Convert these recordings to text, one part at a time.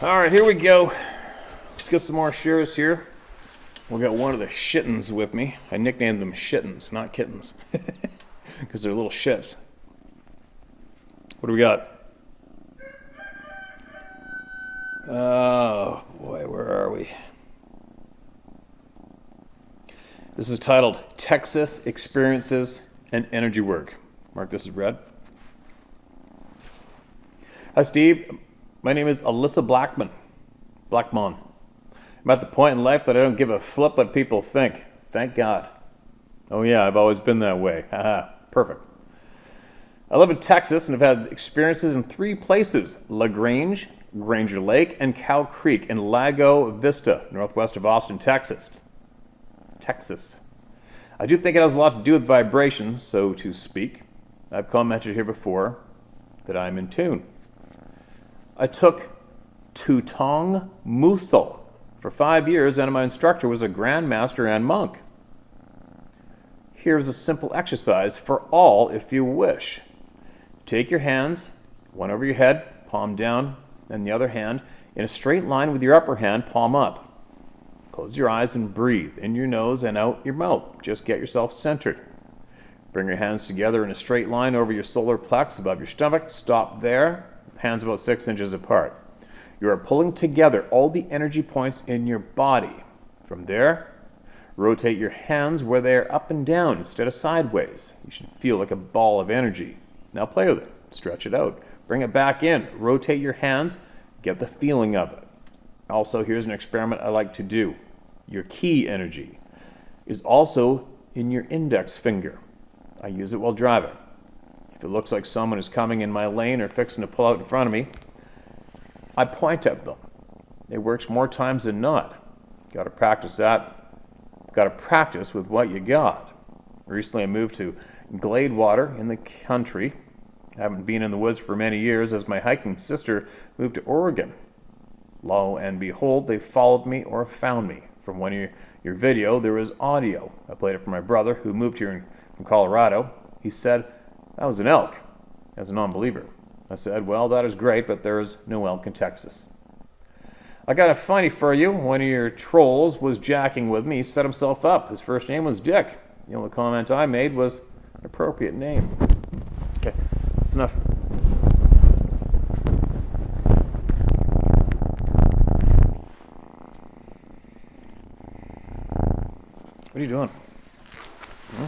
All right, here we go. Let's get some more shares here. We got one of the shittens with me. I nicknamed them shittens, not kittens, because they're little shits. What do we got? Oh boy, where are we? This is titled Texas Experiences and Energy Work. Mark this as read. Hi Steve, my name is Alyssa Blackmon. I'm at the point in life that I don't give a flip what people think. Thank God. Oh yeah, I've always been that way. Haha, perfect. I live in Texas and have had experiences in 3 places: LaGrange, Granger Lake, and Cow Creek in Lago Vista, northwest of Austin, Texas. I do think it has a lot to do with vibrations, so to speak. I've commented here before that I'm in tune. I took Tutong Musil for 5 years, and my instructor was a grandmaster and monk. Here's a simple exercise for all if you wish. Take your hands, one over your head, palm down, and the other hand in a straight line with your upper hand, palm up. Close your eyes and breathe in your nose and out your mouth. Just get yourself centered. Bring your hands together in a straight line over your solar plex above your stomach. Stop there, hands about 6 inches apart. You are pulling together all the energy points in your body. From there, rotate your hands where they are up and down instead of sideways. You should feel like a ball of energy. Now play with it. Stretch it out. Bring it back in. Rotate your hands. Get the feeling of it. Also, here's an experiment I like to do. Your key energy is also in your index finger. I use it while driving. If it looks like someone is coming in my lane or fixing to pull out in front of me, I point at them. It works more times than not. Got to practice that. Got to practice with what you got. Recently I moved to Gladewater in the country. I haven't been in the woods for many years as my hiking sister moved to Oregon. Lo and behold, they followed me or found me. From one of your video, there was audio. I played it for my brother who moved here from Colorado. He said, that was an elk, as a non-believer. I said, well, that is great, but there is no elk in Texas. I got a funny for you. One of your trolls was jacking with me. He set himself up. His first name was Dick. The only comment I made was an appropriate name. Okay, that's enough. What are you doing? Hmm?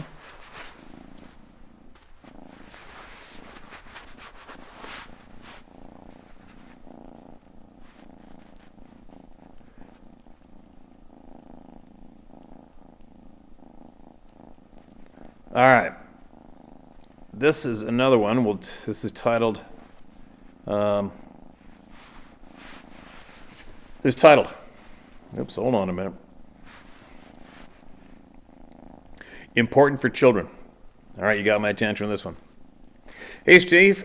All right. This is another one. This is titled. Oops, hold on a minute. Important for children. All right, you got my attention on this one. Hey Steve,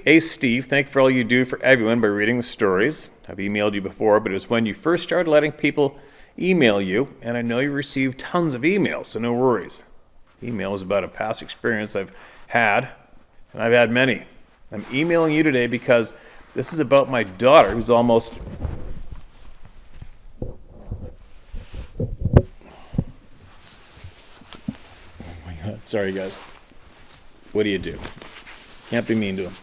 thank you for all you do for everyone by reading the stories. I've emailed you before, but it was when you first started letting people email you, and I know you received tons of emails, so no worries. Email is about a past experience I've had, and I've had many. I'm emailing you today because this is about my daughter who's almost... Oh my God, sorry guys. What do you do? Can't be mean to him.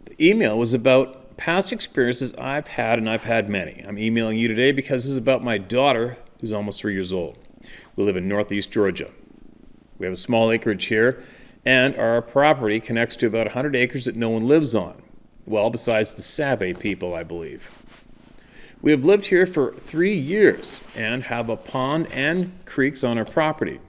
The email was about past experiences I've had, and I've had many. I'm emailing you today because this is about my daughter who's almost 3 years old. We live in northeast Georgia. We have a small acreage here, and our property connects to about 100 acres that no one lives on. Well, besides the Sabe people, I believe. We have lived here for 3 years and have a pond and creeks on our property.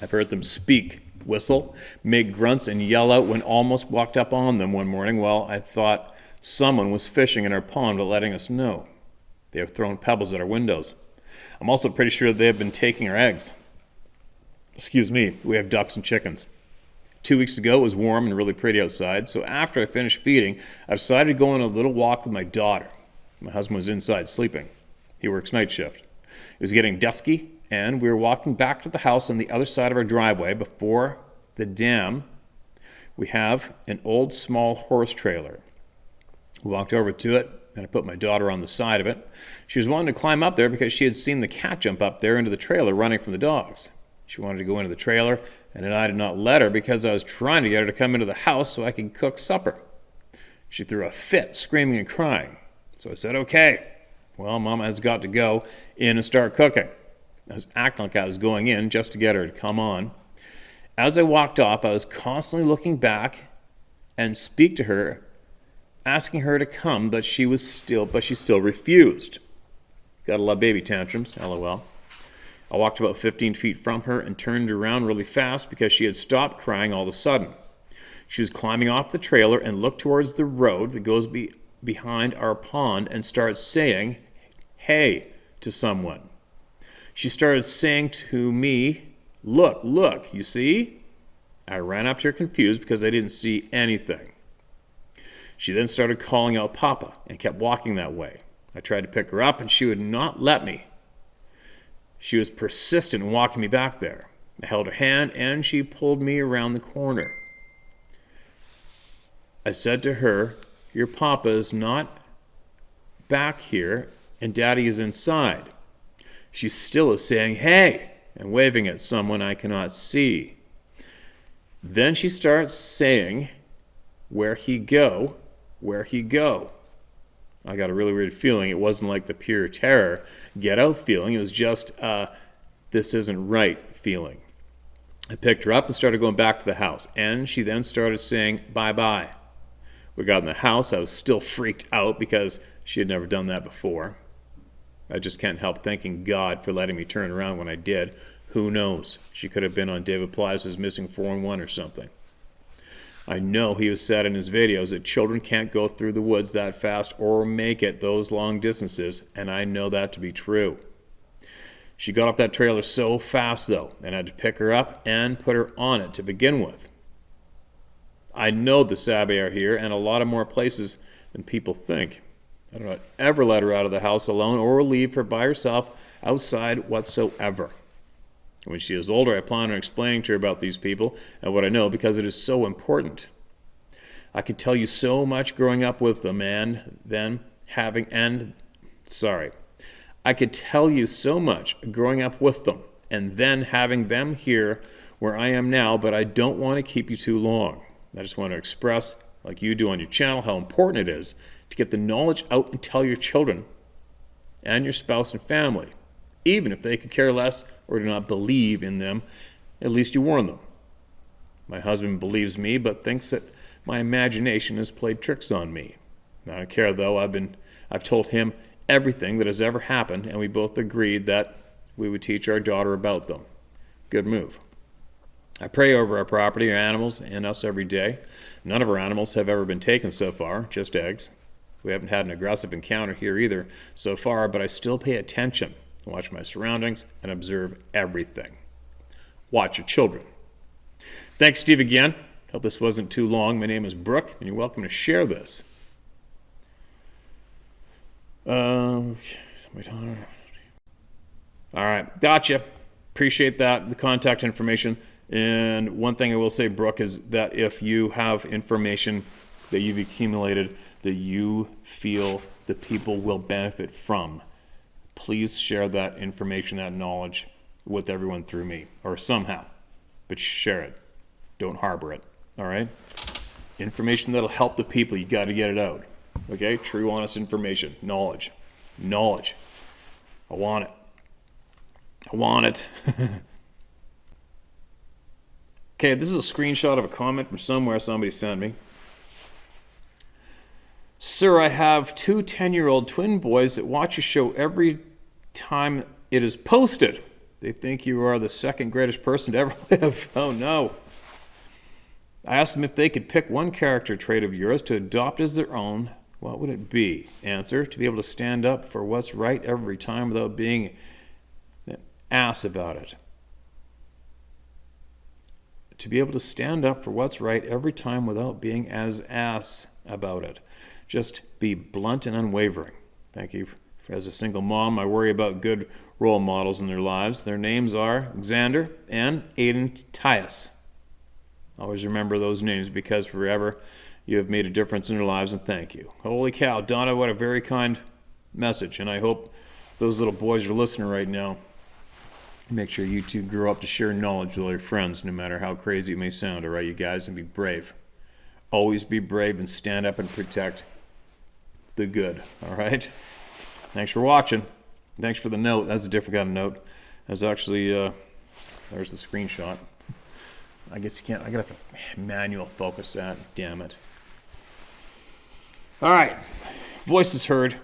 I've heard them speak, whistle, make grunts, and yell out when almost walked up on them one morning while I thought someone was fishing in our pond without letting us know. They have thrown pebbles at our windows. I'm also pretty sure they have been taking our eggs. Excuse me, we have ducks and chickens. 2 weeks ago, it was warm and really pretty outside, so after I finished feeding, I decided to go on a little walk with my daughter. My husband was inside sleeping. He works night shift. It was getting dusky, and we were walking back to the house on the other side of our driveway. Before the dam, we have an old small horse trailer. We walked over to it, And I put my daughter on the side of it. She was wanting to climb up there because she had seen the cat jump up there into the trailer running from the dogs. She wanted to go into the trailer, and then I did not let her because I was trying to get her to come into the house so I could cook supper. She threw a fit, screaming and crying. So I said, okay, well, Mama has got to go in and start cooking. I was acting like I was going in just to get her to come on. As I walked off, I was constantly looking back and speak to her, asking her to come, but she still refused. Gotta love baby tantrums, LOL. I walked about 15 feet from her and turned around really fast because she had stopped crying all of a sudden. She was climbing off the trailer and looked towards the road that goes behind our pond and started saying, hey, to someone. She started saying to me, look, you see? I ran up to her confused because I didn't see anything. She then started calling out Papa and kept walking that way. I tried to pick her up and she would not let me. She was persistent in walking me back there. I held her hand and she pulled me around the corner. I said to her, your Papa is not back here and Daddy is inside. She still is saying, hey, and waving at someone I cannot see. Then she starts saying, where he go? I got a really weird feeling. It wasn't like the pure terror, get out feeling. It was just, this isn't right feeling. I picked her up and started going back to the house. And she then started saying, bye-bye. We got in the house. I was still freaked out because she had never done that before. I just can't help thanking God for letting me turn around when I did. Who knows? She could have been on David Plies' Missing 411 or something. I know he has said in his videos that children can't go through the woods that fast or make it those long distances, and I know that to be true. She got off that trailer so fast, though, and I had to pick her up and put her on it to begin with. I know the Sabe are here and a lot of more places than people think. I don't ever let her out of the house alone or leave her by herself outside whatsoever. When she is older, I plan on explaining to her about these people and what I know because it is so important. I could tell you so much growing up with them I could tell you so much growing up with them and then having them here where I am now, but I don't want to keep you too long. I just want to express, like you do on your channel, how important it is to get the knowledge out and tell your children and your spouse and family. Even if they could care less or do not believe in them, at least you warn them. My husband believes me, but thinks that my imagination has played tricks on me. I don't care, though. I've told him everything that has ever happened, and we both agreed that we would teach our daughter about them. Good move. I pray over our property, our animals, and us every day. None of our animals have ever been taken so far, just eggs. We haven't had an aggressive encounter here either so far, but I still pay attention. Watch my surroundings and observe everything. Watch your children. Thanks, Steve, again. Hope this wasn't too long. My name is Brooke, and you're welcome to share this. All right, gotcha. Appreciate that, the contact information. And one thing I will say, Brooke, is that if you have information that you've accumulated that you feel that people will benefit from, please share that information, that knowledge with everyone through me or somehow, but share it. Don't harbor it, all right? Information that'll help the people, you got to get it out, okay? True, honest information, knowledge. I want it. Okay, this is a screenshot of a comment from somewhere somebody sent me. Sir, I have two 10-year-old twin boys that watch your show every time it is posted. They think you are the second greatest person to ever live. Oh, no. I asked them if they could pick one character trait of yours to adopt as their own. What would it be? Answer, to be able to stand up for what's right every time without being an ass about it. To be able to stand up for what's right every time without being as ass about it. Just be blunt and unwavering. Thank you. As a single mom, I worry about good role models in their lives. Their names are Xander and Aiden Tyus. Always remember those names because forever You have made a difference in their lives, and thank you. Holy cow, Donna, what a very kind message. And I hope those little boys are listening right now. Make sure you two grow up to share knowledge with all your friends, no matter how crazy it may sound, all right, you guys? And be brave. Always be brave and stand up and protect the good, all right? Thanks for watching. Thanks for the note. That's a different kind of note. That's actually, there's the screenshot. I guess you can't, I gotta have to manual focus that, damn it. All right, voices heard.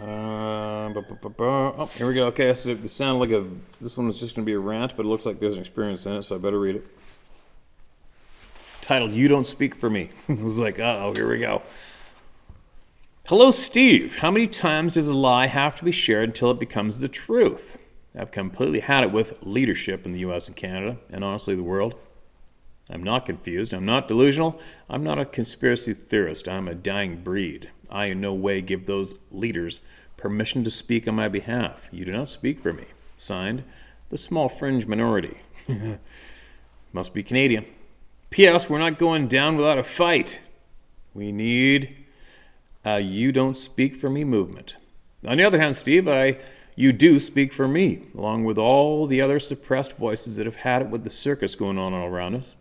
Oh, here we go. Okay, so this sounded like this one was just gonna be a rant, but it looks like there's an experience in it, so I better read it. Titled, You Don't Speak For Me. I was like, uh-oh, here we go. Hello, Steve. How many times does a lie have to be shared until it becomes the truth? I've completely had it with leadership in the US and Canada, and honestly the world. I'm not confused. I'm not delusional. I'm not a conspiracy theorist. I'm a dying breed. I in no way give those leaders permission to speak on my behalf. You do not speak for me. Signed, the small fringe minority. Must be Canadian. P.S. We're not going down without a fight. We need a You Don't Speak For Me movement. On the other hand, Steve, you do speak for me, along with all the other suppressed voices that have had it with the circus going on all around us.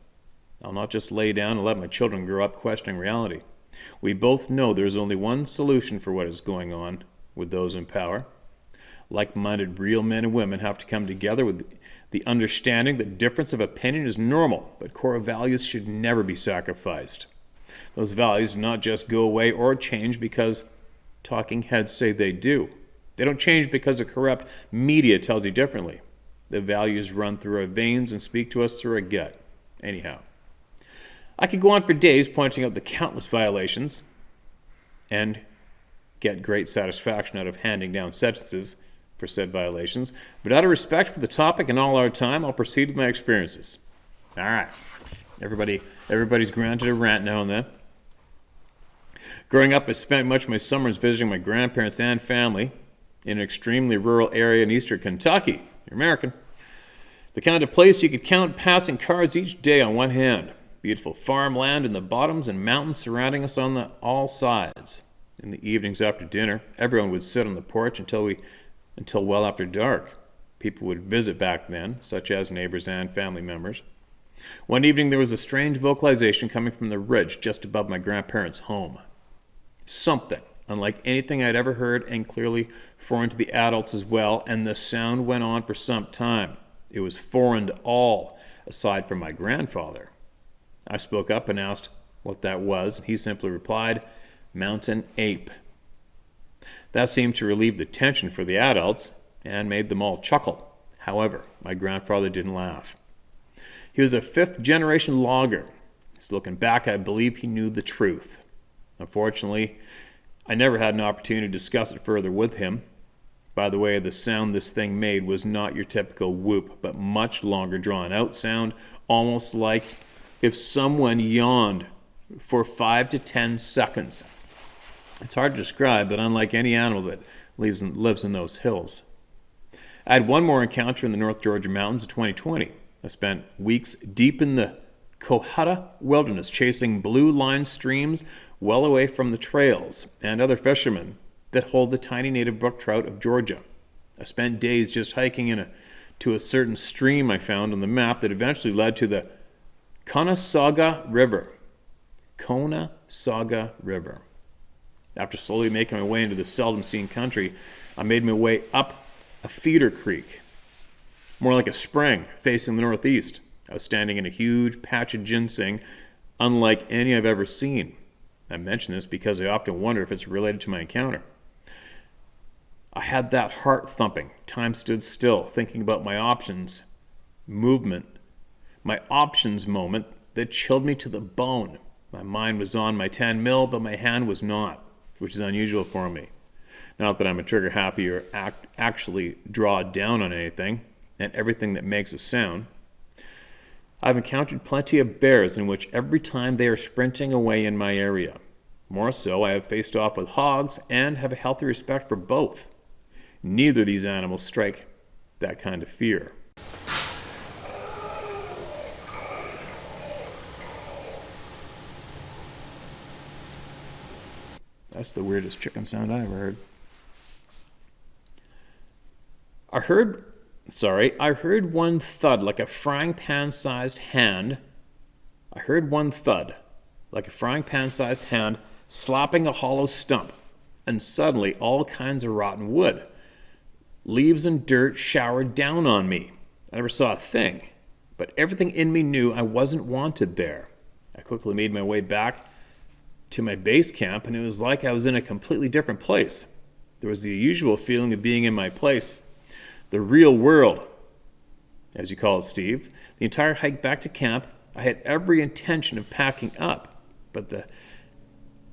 I'll not just lay down and let my children grow up questioning reality. We both know there's only one solution for what is going on with those in power. Like-minded real men and women have to come together with the understanding that difference of opinion is normal, but core values should never be sacrificed. Those values do not just go away or change because talking heads say they do. They don't change because the corrupt media tells you differently. The values run through our veins and speak to us through our gut. Anyhow, I could go on for days pointing out the countless violations and get great satisfaction out of handing down sentences for said violations, but out of respect for the topic and all our time, I'll proceed with my experiences. All right. Everybody's granted a rant now and then. Growing up, I spent much of my summers visiting my grandparents and family in an extremely rural area in eastern Kentucky. You're American. The kind of place you could count passing cars each day on one hand. Beautiful farmland in the bottoms and mountains surrounding us on all sides. In the evenings after dinner, everyone would sit on the porch until well after dark. People would visit back then, such as neighbors and family members. One evening there was a strange vocalization coming from the ridge just above my grandparents' home. Something unlike anything I'd ever heard and clearly foreign to the adults as well, and the sound went on for some time. It was foreign to all, aside from my grandfather. I spoke up and asked what that was, and he simply replied, "Mountain ape." That seemed to relieve the tension for the adults and made them all chuckle. However, my grandfather didn't laugh. He was a fifth-generation logger. So looking back, I believe he knew the truth. Unfortunately, I never had an opportunity to discuss it further with him. By the way, the sound this thing made was not your typical whoop, but much longer drawn-out sound, almost like if someone yawned for 5 to 10 seconds. It's hard to describe, but unlike any animal that lives in those hills. I had one more encounter in the North Georgia mountains in 2020. I spent weeks deep in the Cohutta wilderness chasing blue-lined streams well away from the trails and other fishermen that hold the tiny native brook trout of Georgia. I spent days just hiking to a certain stream I found on the map that eventually led to the Conasauga River. Conasauga River. After slowly making my way into the seldom-seen country, I made my way up a feeder creek, more like a spring, facing the northeast. I was standing in a huge patch of ginseng, unlike any I've ever seen. I mention this because I often wonder if it's related to my encounter. I had that heart thumping, time stood still, thinking about my options moment that chilled me to the bone. My mind was on my 10 mil, but my hand was not, which is unusual for me. Not that I'm a trigger happy or actually draw down on anything and everything that makes a sound. I've encountered plenty of bears in which every time they are sprinting away in my area. More so, I have faced off with hogs and have a healthy respect for both. Neither of these animals strike that kind of fear. That's the weirdest chicken sound I ever heard. I heard one thud like a frying pan-sized hand. I heard one thud like a frying pan-sized hand slapping a hollow stump, and suddenly all kinds of rotten wood, leaves and dirt showered down on me. I never saw a thing, but everything in me knew I wasn't wanted there. I quickly made my way back to my base camp, and it was like I was in a completely different place. There was the usual feeling of being in my place, the real world, as you call it, Steve. The entire hike back to camp, I had every intention of packing up, but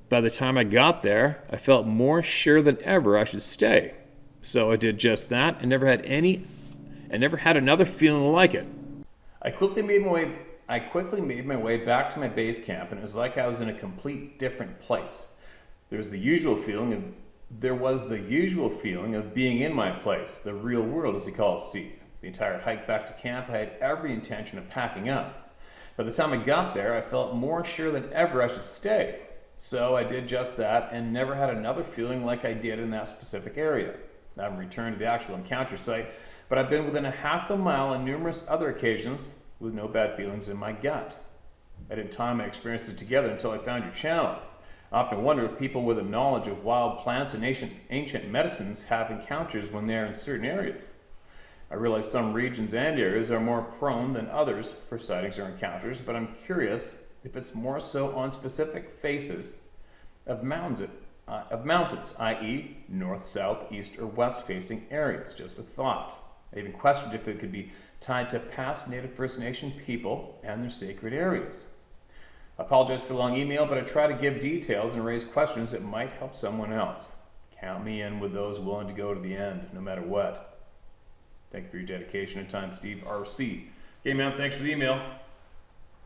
by the time I got there, I felt more sure than ever I should stay. So I did just that and never had another feeling like it. I quickly made my way back to my base camp, and it was like I was in a complete different place. There was the usual feeling of being in my place, the real world, as he calls Steve. The entire hike back to camp, I had every intention of packing up. By the time I got there, I felt more sure than ever I should stay. So I did just that and never had another feeling like I did in that specific area. I haven't returned to the actual encounter site, but I've been within a half a mile on numerous other occasions with no bad feelings in my gut. I didn't tie my experiences together until I found your channel. I often wonder if people with a knowledge of wild plants and ancient medicines have encounters when they're in certain areas. I realize some regions and areas are more prone than others for sightings or encounters, but I'm curious if it's more so on specific faces of mountains, i.e. north, south, east, or west-facing areas. Just a thought. I even questioned if it could be tied to past Native First Nation people and their sacred areas. I apologize for the long email, but I try to give details and raise questions that might help someone else. Count me in with those willing to go to the end, no matter what. Thank you for your dedication and time, Steve R.C. Okay, man, thanks for the email.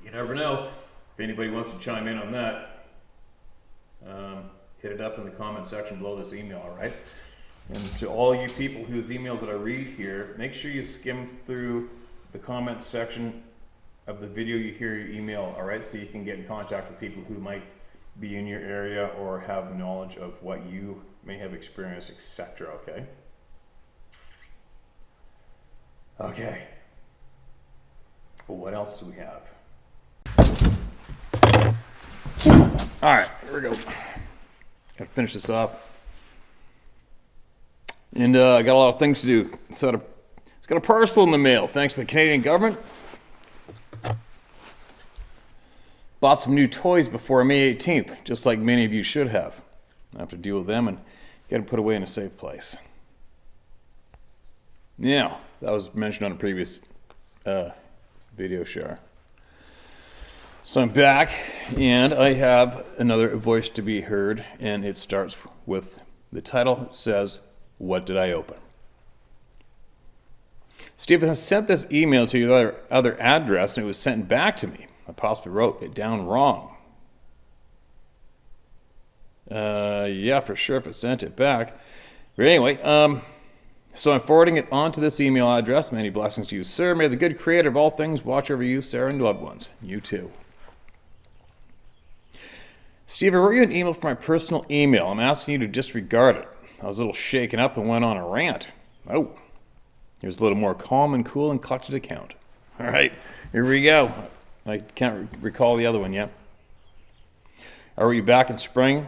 You never know if anybody wants to chime in on that. Hit it up in the comment section below this email, all right? And to all you people whose emails that I read here, make sure you skim through the comment section of the video you hear your email, all right? So you can get in contact with people who might be in your area or have knowledge of what you may have experienced, etc., okay? Okay. Well, what else do we have? All right, here we go. Gotta finish this off. And I got a lot of things to do. It's got a parcel in the mail, thanks to the Canadian government. Bought some new toys before May 18th, just like many of you should have. I have to deal with them and get them put away in a safe place. Now, that was mentioned on a previous video share. So I'm back, and I have another voice to be heard, and it starts with the title. It says, "What did I open?" Stephen has sent this email to your other address, and it was sent back to me. I possibly wrote it down wrong. Yeah, for sure, if I sent it back. But anyway, so I'm forwarding it on to this email address. Many blessings to you, sir. May the good creator of all things watch over you, Sarah, and loved ones. You too. Steve, I wrote you an email from my personal email. I'm asking you to disregard it. I was a little shaken up and went on a rant. Oh, here's a little more calm and cool and collected account. All right, here we go. I can't recall the other one yet. I wrote you back in spring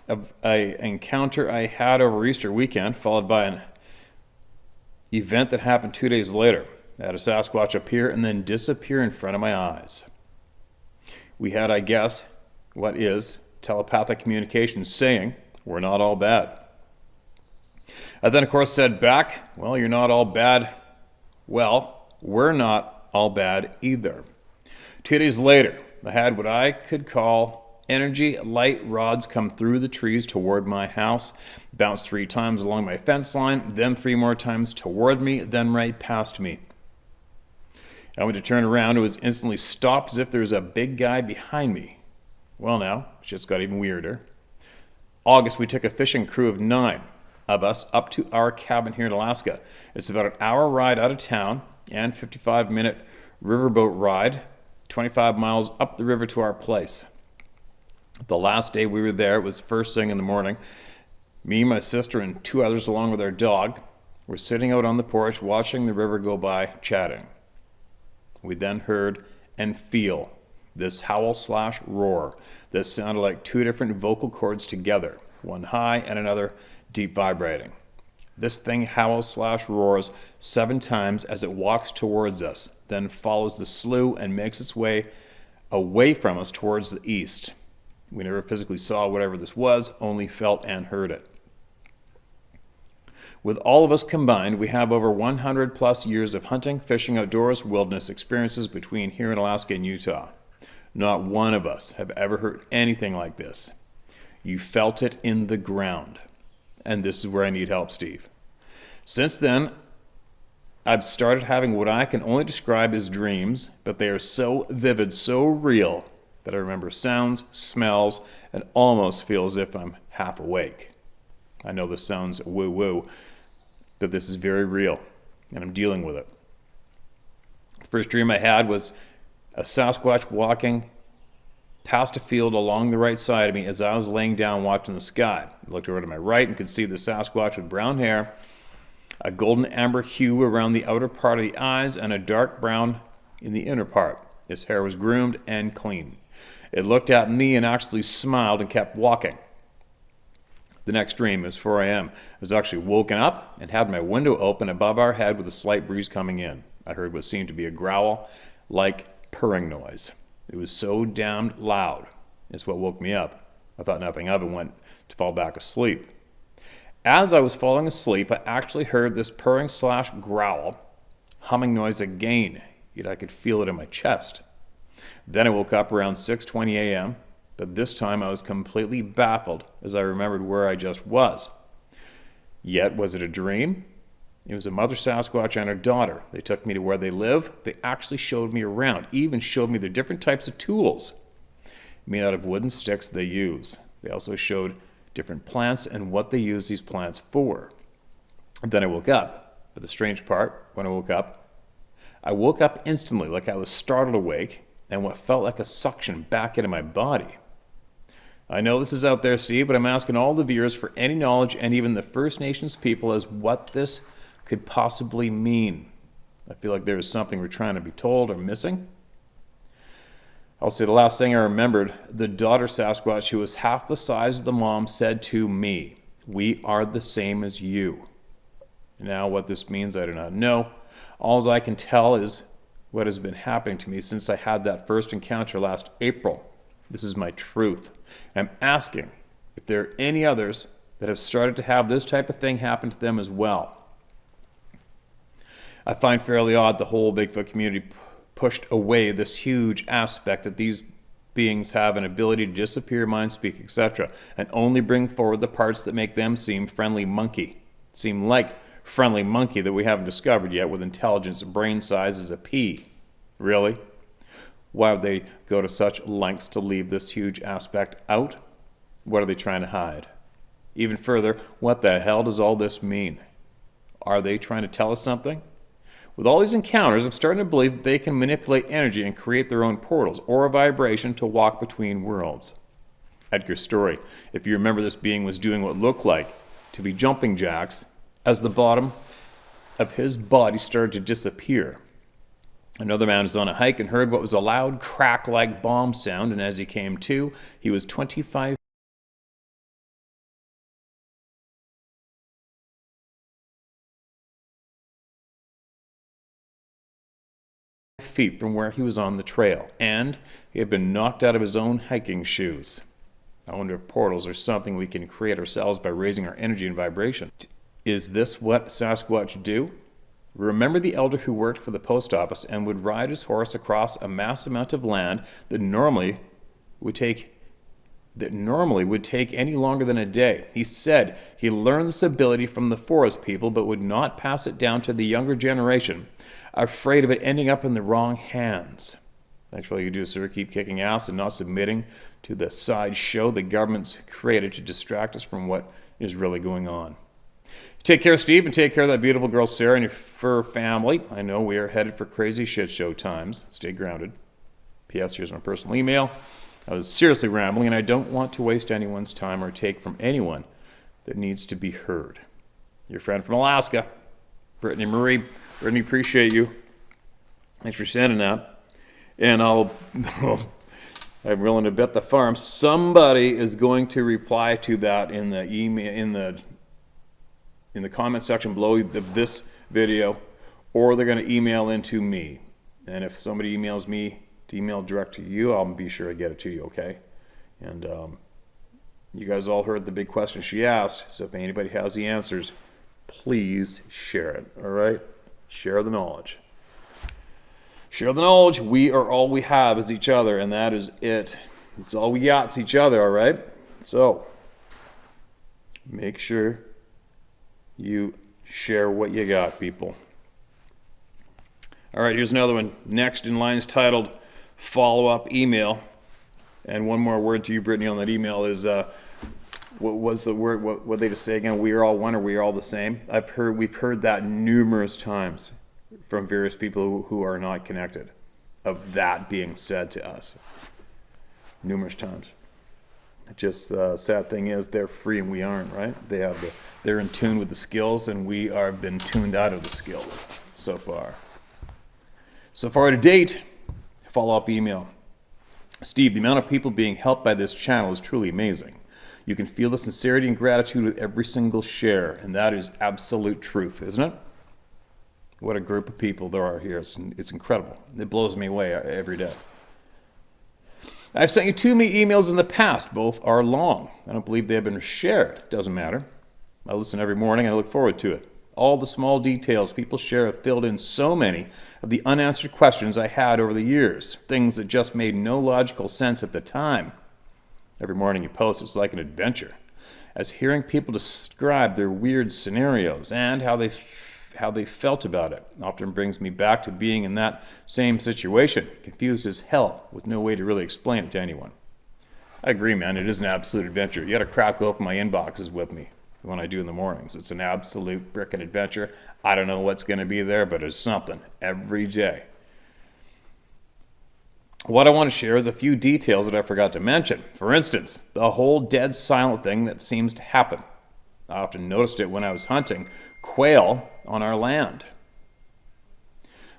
of an encounter I had over Easter weekend, followed by an event that happened 2 days later. I had a Sasquatch appear and then disappear in front of my eyes. We had, I guess, what is telepathic communication saying, "We're not all bad." I then, of course, said back, "Well, you're not all bad." Well, we're not all bad either. 2 days later, I had what I could call energy light rods come through the trees toward my house, bounced 3 times along my fence line, then 3 more times toward me, then right past me. I went to turn around. It was instantly stopped as if there was a big guy behind me. Well, now, shit's got even weirder. August, we took a fishing crew of 9 of us up to our cabin here in Alaska. It's about an hour ride out of town and 55-minute riverboat ride, 25 miles up the river to our place. The last day we were there, it was first thing in the morning. Me, my sister, and 2 others, along with our dog, were sitting out on the porch watching the river go by, chatting. We then heard and feel this howl/roar. This sounded like 2 different vocal cords together, one high and another deep vibrating. This thing howls/roars 7 times as it walks towards us, then follows the slough and makes its way away from us towards the east. We never physically saw whatever this was, only felt and heard it. With all of us combined, we have over 100 plus years of hunting, fishing, outdoors, wilderness experiences between here in Alaska and Utah. Not one of us have ever heard anything like this. You felt it in the ground. And this is where I need help, Steve. Since then, I've started having what I can only describe as dreams, but they are so vivid, so real, that I remember sounds, smells, and almost feel as if I'm half awake. I know this sounds woo-woo, but this is very real, and I'm dealing with it. The first dream I had was a Sasquatch walking past a field along the right side of me as I was laying down watching the sky. I looked over to my right and could see the Sasquatch with brown hair, a golden amber hue around the outer part of the eyes, and a dark brown in the inner part. His hair was groomed and clean. It looked at me and actually smiled and kept walking. The next dream was 4 a.m. I was actually woken up and had my window open above our head with a slight breeze coming in. I heard what seemed to be a growl-like purring noise. It was so damned loud. It's what woke me up. I thought nothing of it and went to fall back asleep. As I was falling asleep, I actually heard this purring/growl, humming noise again, yet I could feel it in my chest. Then I woke up around 6:20 a.m., but this time I was completely baffled as I remembered where I just was. Yet, was it a dream? It was a mother Sasquatch and her daughter. They took me to where they live. They actually showed me around, even showed me the different types of tools made out of wooden sticks they use. They also showed different plants and what they use these plants for. And then I woke up. But the strange part, when I woke up instantly like I was startled awake and what felt like a suction back into my body. I know this is out there, Steve, but I'm asking all the viewers for any knowledge and even the First Nations people as what this could possibly mean. I feel like there is something we're trying to be told or missing. I'll say the last thing I remembered, the daughter Sasquatch, who was half the size of the mom, said to me, "We are the same as you." Now what this means, I do not know. All I can tell is what has been happening to me since I had that first encounter last April. This is my truth. I'm asking if there are any others that have started to have this type of thing happen to them as well. I find fairly odd the whole Bigfoot community pushed away this huge aspect that these beings have an ability to disappear, mind speak, etc., and only bring forward the parts that make them seem like friendly monkey that we haven't discovered yet with intelligence and brain size as a pea. Really? Why would they go to such lengths to leave this huge aspect out? What are they trying to hide? Even further, what the hell does all this mean? Are they trying to tell us something? With all these encounters, I'm starting to believe that they can manipulate energy and create their own portals or a vibration to walk between worlds. Edgar's story. If you remember, this being was doing what looked like to be jumping jacks as the bottom of his body started to disappear. Another man was on a hike and heard what was a loud crack-like bomb sound, and as he came to, he was 25 feet from where he was on the trail, and he had been knocked out of his own hiking shoes. I wonder if portals are something we can create ourselves by raising our energy and vibration. Is this what Sasquatch do? Remember the elder who worked for the post office and would ride his horse across a mass amount of land that normally would take any longer than a day. He said he learned this ability from the forest people but would not pass it down to the younger generation, afraid of it ending up in the wrong hands. That's all you do, sir. Keep kicking ass and not submitting to the sideshow the government's created to distract us from what is really going on. Take care, Steve, and take care of that beautiful girl, Sarah, and your fur family. I know we are headed for crazy shit show times. Stay grounded. P.S. Here's my personal email. I was seriously rambling, and I don't want to waste anyone's time or take from anyone that needs to be heard. Your friend from Alaska, Brittany Marie. Brittany, appreciate you. Thanks for sending that. And I'm willing to bet the farm somebody is going to reply to that in the email, in the comment section below this video, or they're going to email into me. And if somebody emails me to email direct to you, I'll be sure to get it to you, okay? And you guys all heard the big question she asked, so if anybody has the answers, please share it, all right? Share the knowledge. Share the knowledge. We are all we have is each other, and that is it. It's all we got is each other, all right? So make sure you share what you got, people. All right, here's another one. Next in line is titled follow-up email. And one more word to you, Brittany, on that email is, what was the word? What they just say again? We are all one, or we are all the same? We've heard that numerous times from various people who are not connected, of that being said to us. Numerous times. Just the sad thing is they're free and we aren't, right? They're in tune with the skills, and we are been tuned out of the skills so far. So far to date, follow-up email. Steve, the amount of people being helped by this channel is truly amazing. You can feel the sincerity and gratitude with every single share, and that is absolute truth, isn't it? What a group of people there are here. It's incredible. It blows me away every day. I've sent you 2 emails in the past. Both are long. I don't believe they have been shared. Doesn't matter. I listen every morning and I look forward to it. All the small details people share have filled in so many of the unanswered questions I had over the years. Things that just made no logical sense at the time. Every morning you post, it's like an adventure. As hearing people describe their weird scenarios and how they felt about it often brings me back to being in that same situation, confused as hell, with no way to really explain it to anyone. I agree, man. It is an absolute adventure. You got to crack open my inboxes with me when I do in the mornings. It's an absolute frickin' adventure. I don't know what's going to be there, but it's something every day. What I want to share is a few details that I forgot to mention. For instance, the whole dead silent thing that seems to happen. I often noticed it when I was hunting quail on our land.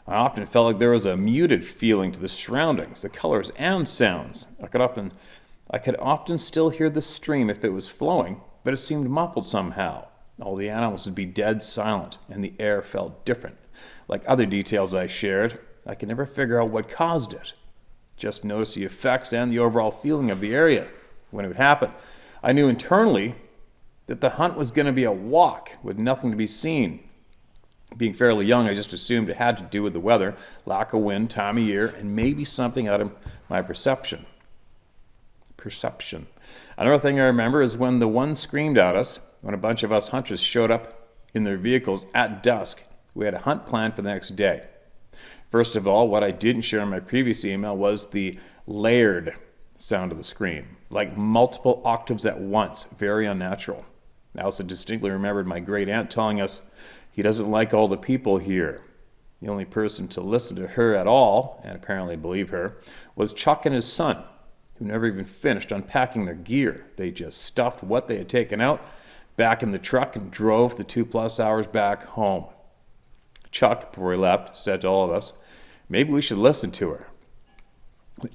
I often felt like there was a muted feeling to the surroundings, the colors and sounds. I could often still hear the stream if it was flowing, but it seemed muffled somehow. All the animals would be dead silent, and the air felt different. Like other details I shared, I could never figure out what caused it. Just noticed the effects and the overall feeling of the area when it would happen. I knew internally that the hunt was going to be a walk with nothing to be seen. Being fairly young, I just assumed it had to do with the weather, lack of wind, time of year, and maybe something out of my perception. Another thing I remember is when the one screamed at us, when a bunch of us hunters showed up in their vehicles at dusk. We had a hunt planned for the next day. First of all, what I didn't share in my previous email was the layered sound of the scream, like multiple octaves at once, very unnatural. I also distinctly remembered my great aunt telling us he doesn't like all the people here. The only person to listen to her at all, and apparently believe her, was Chuck and his son, who never even finished unpacking their gear. They just stuffed what they had taken out back in the truck and drove the 2+ hours back home. Chuck, before he left, said to all of us, maybe we should listen to her.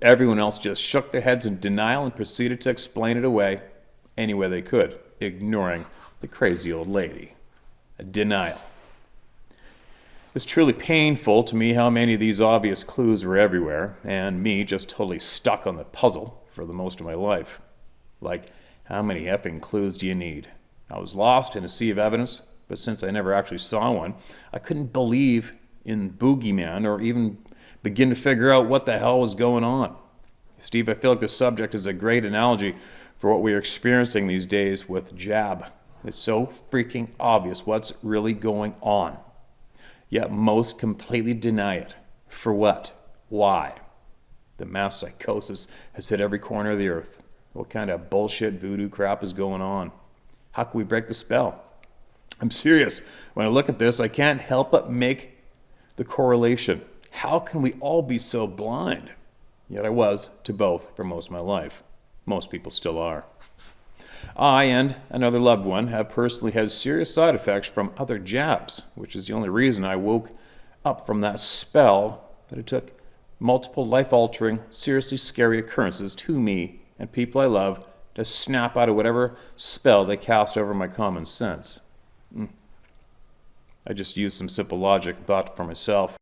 Everyone else just shook their heads in denial and proceeded to explain it away any way they could, ignoring the crazy old lady. Denial. It's truly painful to me how many of these obvious clues were everywhere, and me just totally stuck on the puzzle for the most of my life. Like, how many effing clues do you need? I was lost in a sea of evidence, but since I never actually saw one, I couldn't believe in boogeyman or even begin to figure out what the hell was going on. Steve, I feel like this subject is a great analogy for what we are experiencing these days with Jab. It's so freaking obvious what's really going on. Yet most completely deny it. For what? Why? The mass psychosis has hit every corner of the earth. What kind of bullshit voodoo crap is going on? How can we break the spell? I'm serious. When I look at this, I can't help but make the correlation. How can we all be so blind? Yet I was to both for most of my life. Most people still are. I and another loved one have personally had serious side effects from other jabs, which is the only reason I woke up from that spell, but it took multiple life-altering, seriously scary occurrences to me and people I love to snap out of whatever spell they cast over my common sense. I just used some simple logic and thought for myself.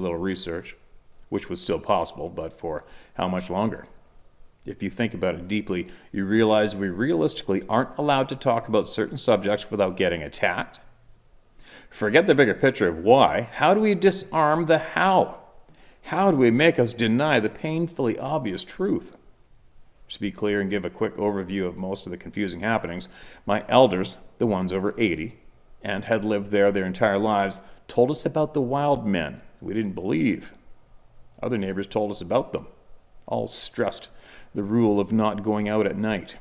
little research, which was still possible, but for how much longer? If you think about it deeply, you realize we realistically aren't allowed to talk about certain subjects without getting attacked. Forget the bigger picture of why. How do we disarm the how? How do we make us deny the painfully obvious truth? To be clear and give a quick overview of most of the confusing happenings, my elders, the ones over 80, and had lived there their entire lives, told us about the wild men we didn't believe. Other neighbors told us about them, all stressed the rule of not going out at night.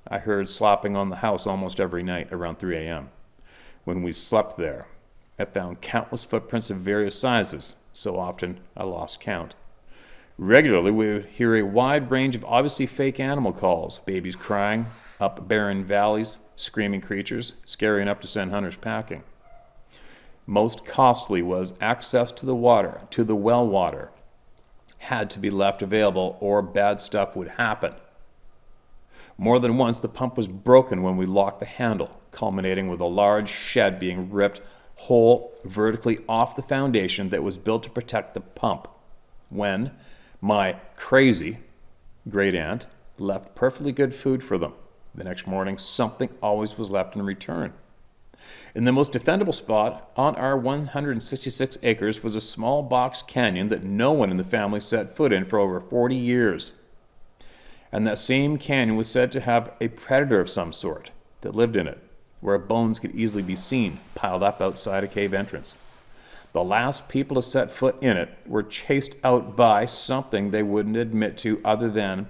I heard slapping on the house almost every night around 3 a.m. When we slept there, I found countless footprints of various sizes, so often I lost count. Regularly, we would hear a wide range of obviously fake animal calls, babies crying, up barren valleys, screaming creatures, scary enough to send hunters packing. Most costly was access to the water, to the well water, had to be left available or bad stuff would happen. More than once, the pump was broken when we locked the handle, culminating with a large shed being ripped whole vertically off the foundation that was built to protect the pump. When my crazy great aunt left perfectly good food for them, the next morning something always was left in return. In the most defendable spot on our 166 acres was a small box canyon that no one in the family set foot in for over 40 years. And that same canyon was said to have a predator of some sort that lived in it, where bones could easily be seen piled up outside a cave entrance. The last people to set foot in it were chased out by something they wouldn't admit to other than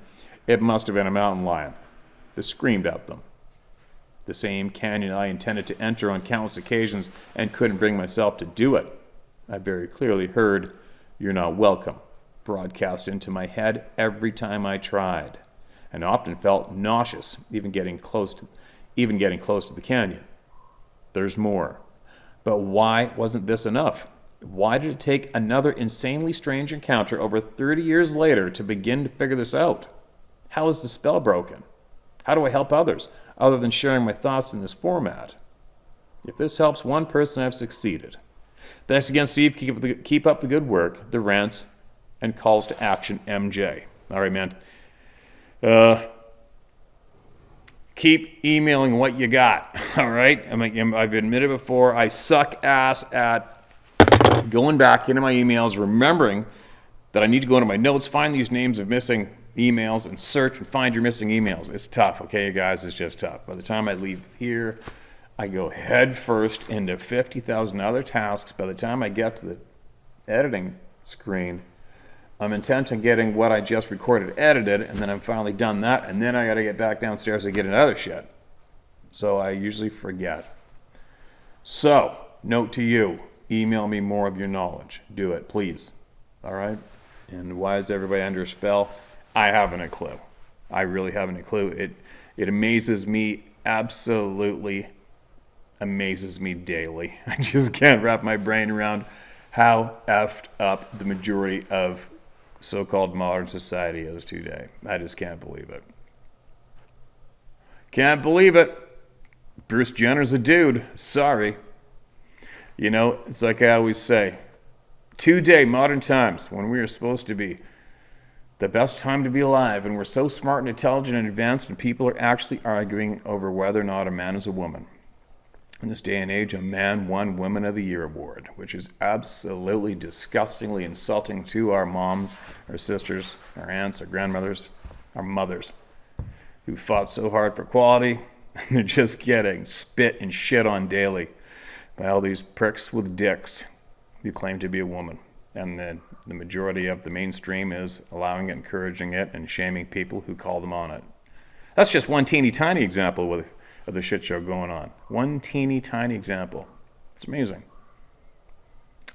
it must have been a mountain lion that screamed at them. The same canyon I intended to enter on countless occasions and couldn't bring myself to do it. I very clearly heard, "You're not welcome," broadcast into my head every time I tried, and often felt nauseous even getting close to the canyon. There's more. But why wasn't this enough? Why did it take another insanely strange encounter over 30 years later to begin to figure this out? How is the spell broken? How do I help others, other than sharing my thoughts in this format? If this helps one person, I've succeeded. Thanks again, Steve. Keep up the good work, the rants, and calls to action, MJ. All right, man. Keep emailing what you got, all right? I've admitted before, I suck ass at going back into my emails, remembering that I need to go into my notes, find these names of missing emails, and search and find your missing emails. It's tough, okay, you guys? It's just tough. By the time I leave here, I go head first into 50,000 other tasks. By the time I get to the editing screen, I'm intent on getting what I just recorded edited, and then I'm finally done that, and then I got to get back downstairs and get another shit. So I usually forget. So, note to you, email me more of your knowledge. Do it, please. All right? And why is everybody under a spell? I haven't a clue. I really haven't a clue. It amazes me, absolutely amazes me daily. I just can't wrap my brain around how effed up the majority of so-called modern society is today. I just can't believe it. Can't believe it. Bruce Jenner's a dude. Sorry. You know, it's like I always say, today, modern times, when we are supposed to be the best time to be alive, and we're so smart and intelligent and advanced, and people are actually arguing over whether or not a man is a woman. In this day and age, a man won Women of the Year award, which is absolutely disgustingly insulting to our moms, our sisters, our aunts, our grandmothers, our mothers, who fought so hard for equality, and they're just getting spit and shit on daily by all these pricks with dicks who claim to be a woman. And the majority of the mainstream is allowing it, encouraging it, and shaming people who call them on it. That's just one teeny tiny example of the shit show going on. One teeny tiny example. It's amazing.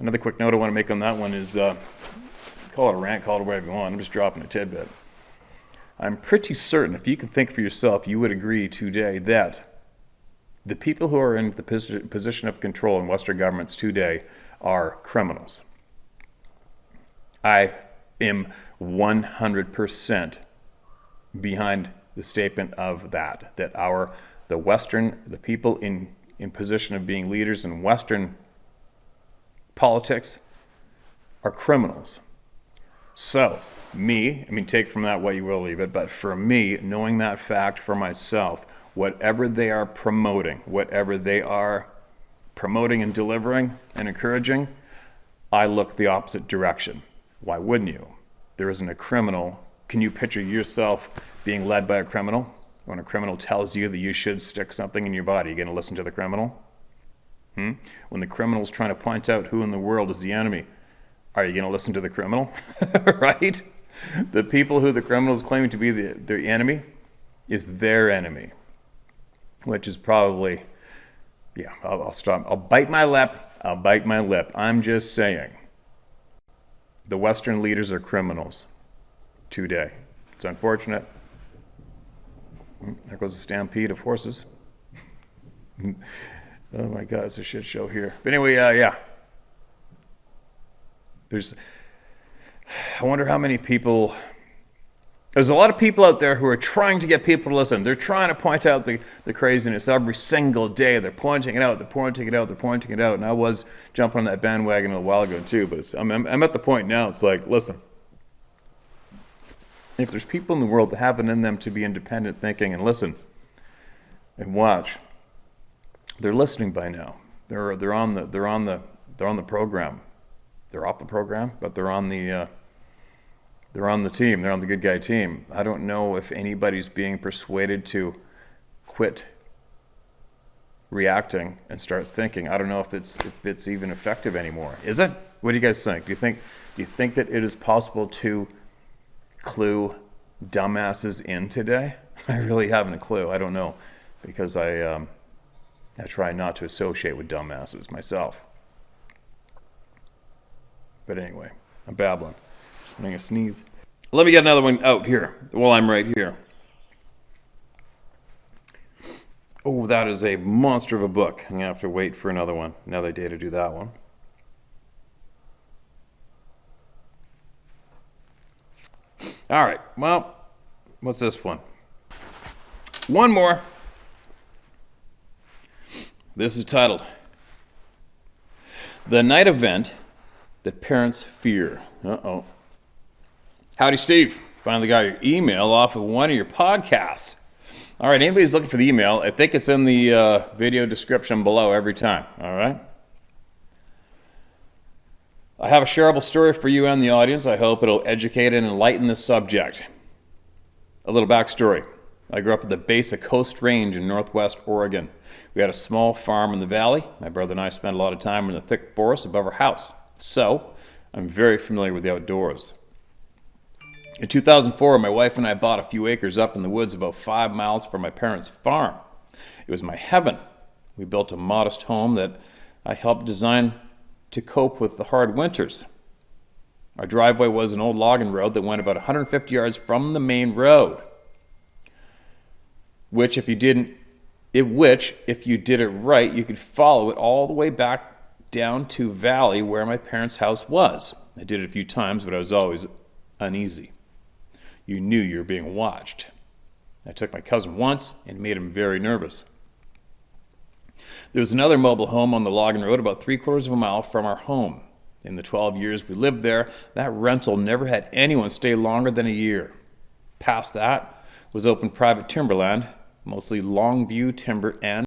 Another quick note I want to make on that one is, call it a rant, call it whatever you want. I'm just dropping a tidbit. I'm pretty certain, if you can think for yourself, you would agree today that the people who are in the position of control in Western governments today are criminals. I am 100% behind the statement of that the people in position of being leaders in Western politics are criminals. So, take from that what you will, leave it, but for me, knowing that fact for myself, whatever they are promoting and delivering and encouraging, I look the opposite direction. Why wouldn't you? There isn't a criminal. Can you picture yourself being led by a criminal? When a criminal tells you that you should stick something in your body, you going to listen to the criminal? When the criminal's trying to point out who in the world is the enemy, are you going to listen to the criminal? Right? The people who the criminal is claiming to be their enemy is their enemy, which is probably, I'll stop. I'll bite my lip. I'm just saying. The Western leaders are criminals today. It's unfortunate. There goes a stampede of horses. Oh my God, it's a shit show here. But anyway, I wonder how many people. There's a lot of people out there who are trying to get people to listen. They're trying to point out the craziness every single day. They're pointing it out. And I was jumping on that bandwagon a while ago too. But I'm at the point now. It's like, listen, if there's people in the world that have it in them to be independent thinking and listen and watch, they're listening by now. They're on the program. They're off the program, but they're on the team. They're on the good guy team. I don't know if anybody's being persuaded to quit reacting and start thinking. I don't know if it's even effective anymore. Is it? What do you guys think? Do you think that it is possible to clue dumbasses in today? I really haven't a clue. I don't know, because I try not to associate with dumbasses myself. But anyway, I'm babbling. I'm going to sneeze. Let me get another one out here while I'm right here. Oh, that is a monster of a book. I'm going to have to wait for another day to do that one. All right, well, what's this one? One more. This is titled, The Night Event That Parents Fear. Uh-oh. Howdy, Steve. Finally got your email off of one of your podcasts. All right, anybody's looking for the email, I think it's in the video description below every time. All right? I have a shareable story for you and the audience. I hope it'll educate and enlighten the subject. A little backstory. I grew up at the base of Coast Range in northwest Oregon. We had a small farm in the valley. My brother and I spent a lot of time in the thick forest above our house. So, I'm very familiar with the outdoors. In 2004, my wife and I bought a few acres up in the woods about 5 miles from my parents' farm. It was my heaven. We built a modest home that I helped design to cope with the hard winters. Our driveway was an old logging road that went about 150 yards from the main road, which if you did it right, you could follow it all the way back down to valley where my parents' house was. I did it a few times, but I was always uneasy. You knew you were being watched. I took my cousin once and made him very nervous. There was another mobile home on the logging road about 3/4 of a mile from our home. In the 12 years we lived there, that rental never had anyone stay longer than a year. Past that was open private timberland, mostly Longview timber and